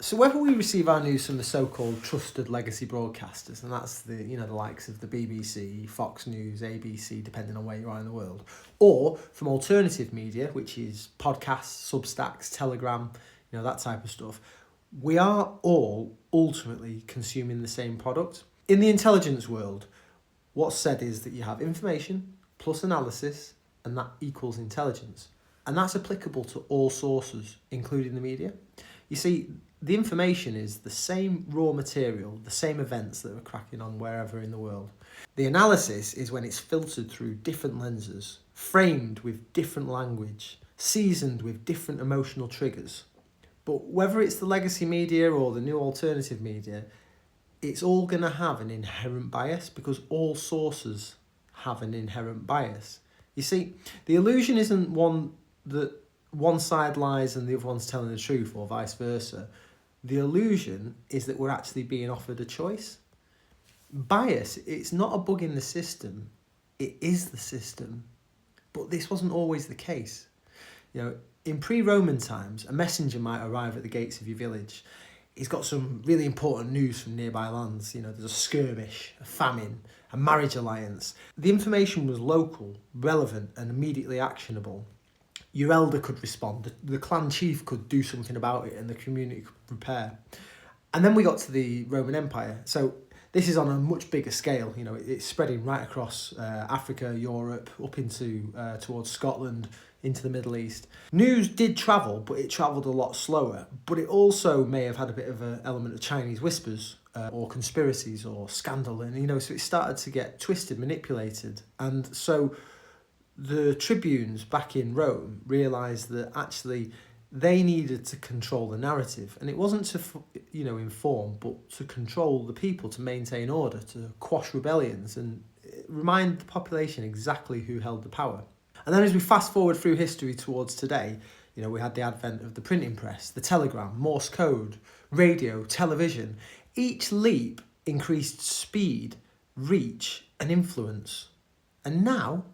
So whether we receive our news from the so-called trusted legacy broadcasters, and that's the likes of the BBC, Fox News, ABC, depending on where you are in the world, or from alternative media, which is podcasts, Substacks, Telegram, that type of stuff, we are all ultimately consuming the same product. In the intelligence world, what's said is that you have information plus analysis, and that equals intelligence. And that's applicable to all sources, including the media. You see, the information is the same raw material, the same events that are cracking on wherever in the world. The analysis is when it's filtered through different lenses, framed with different language, seasoned with different emotional triggers. But whether it's the legacy media or the new alternative media, it's all going to have an inherent bias because all sources have an inherent bias. You see, the illusion isn't one that one side lies and the other one's telling the truth or vice versa. The illusion is that we're actually being offered a choice. Bias, it's not a bug in the system, it is the system. But this wasn't always the case. In pre-Roman times, a messenger might arrive at the gates of your village. He's got some really important news from nearby lands. There's a skirmish, a famine, a marriage alliance. The information was local, relevant, and immediately actionable. Your elder could respond, the clan chief could do something about it, and the community could prepare. And then we got to the Roman Empire. So this is on a much bigger scale. It's spreading right across Africa, Europe, up into towards Scotland, into the Middle East. News did travel, but it travelled a lot slower. But it also may have had a bit of an element of Chinese whispers or conspiracies or scandal. And, so it started to get twisted, manipulated. And so the tribunes back in Rome realised that actually they needed to control the narrative. And it wasn't to, inform, but to control the people, to maintain order, to quash rebellions and remind the population exactly who held the power. And then as we fast forward through history towards today, we had the advent of the printing press, the telegram, Morse code, radio, television. Each leap increased speed, reach and influence. And now,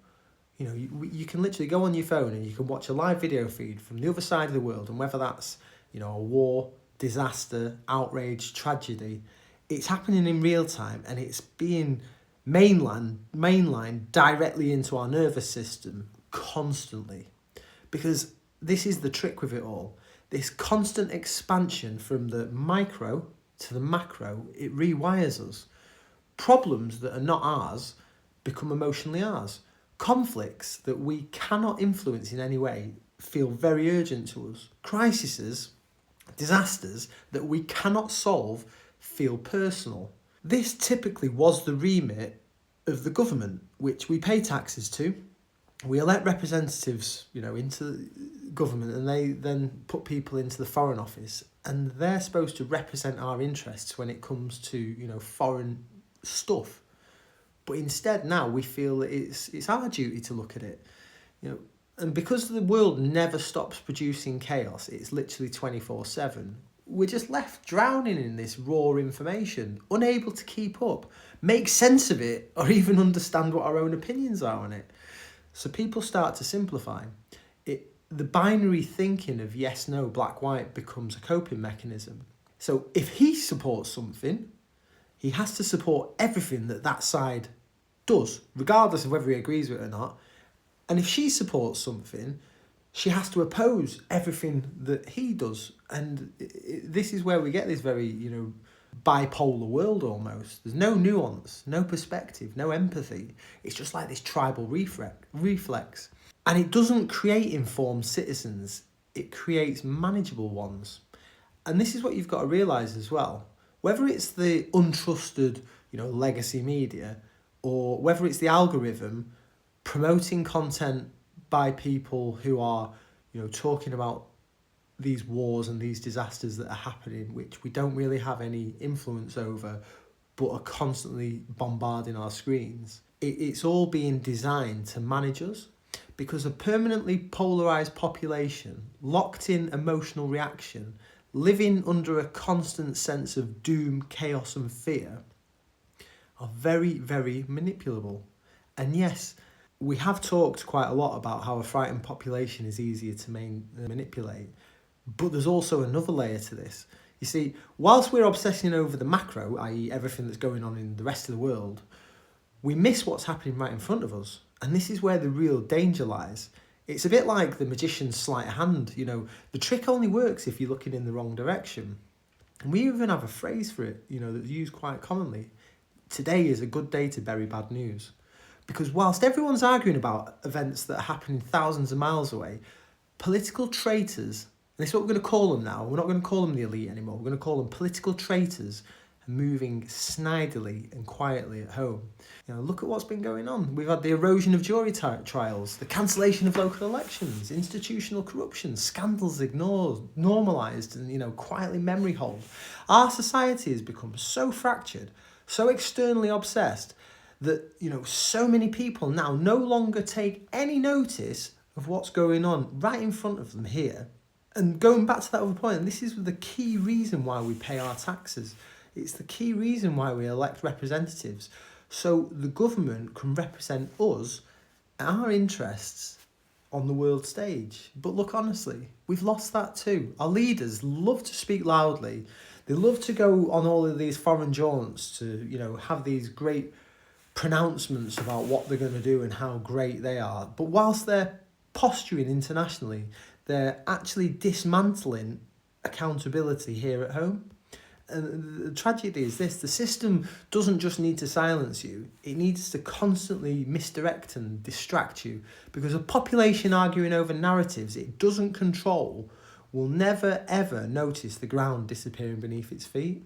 you can literally go on your phone and you can watch a live video feed from the other side of the world. And whether that's, a war, disaster, outrage, tragedy, it's happening in real time and it's being mainlined directly into our nervous system constantly. Because this is the trick with it all. This constant expansion from the micro to the macro, it rewires us. Problems that are not ours become emotionally ours. Conflicts that we cannot influence in any way feel very urgent to us. Crises, disasters that we cannot solve feel personal. This typically was the remit of the government, which we pay taxes to. We elect representatives, into government, and they then put people into the Foreign Office, and they're supposed to represent our interests when it comes to, foreign stuff. But instead now we feel that it's our duty to look at it, and because the world never stops producing chaos, it's literally 24/7. We're just left drowning in this raw information, unable to keep up, make sense of it, or even understand what our own opinions are on it. So people start to simplify. The binary thinking of yes, no, black, white becomes a coping mechanism. So if he supports something, he has to support everything that side does, regardless of whether he agrees with it or not. And if she supports something, she has to oppose everything that he does. And this is where we get this very, bipolar world almost. There's no nuance, no perspective, no empathy. It's just like this tribal reflex. And it doesn't create informed citizens. It creates manageable ones. And this is what you've got to realise as well. Whether it's the untrusted, legacy media, or whether it's the algorithm promoting content by people who are, talking about these wars and these disasters that are happening, which we don't really have any influence over, but are constantly bombarding our screens. It's all being designed to manage us, because a permanently polarised population, locked in emotional reaction, living under a constant sense of doom, chaos and fear, are very, very manipulable. And yes, we have talked quite a lot about how a frightened population is easier to manipulate, but there's also another layer to this. You see, whilst we're obsessing over the macro, i.e. everything that's going on in the rest of the world, we miss what's happening right in front of us. And this is where the real danger lies. It's a bit like the magician's sleight of hand. You know, the trick only works if you're looking in the wrong direction. And we even have a phrase for it, you know, that's used quite commonly. Today is a good day to bury bad news. Because whilst everyone's arguing about events that are happening thousands of miles away, political traitors, and this is what we're going to call them now, we're not going to call them the elite anymore, we're going to call them political traitors, moving snidely and quietly at home. You know, look at what's been going on. We've had the erosion of jury trials, the cancellation of local elections, institutional corruption, scandals ignored, normalised and, you know, quietly memory hold. Our society has become so fractured, so externally obsessed that, you know, so many people now no longer take any notice of what's going on right in front of them here. And going back to that other point, and this is the key reason why we pay our taxes. It's the key reason why we elect representatives. So the government can represent us, our interests, on the world stage. But look, honestly, we've lost that too. Our leaders love to speak loudly. They love to go on all of these foreign jaunts to, you know, have these great pronouncements about what they're going to do and how great they are. But whilst they're posturing internationally, they're actually dismantling accountability here at home. And the tragedy is this: the system doesn't just need to silence you, it needs to constantly misdirect and distract you, because a population arguing over narratives it doesn't control will never ever notice the ground disappearing beneath its feet.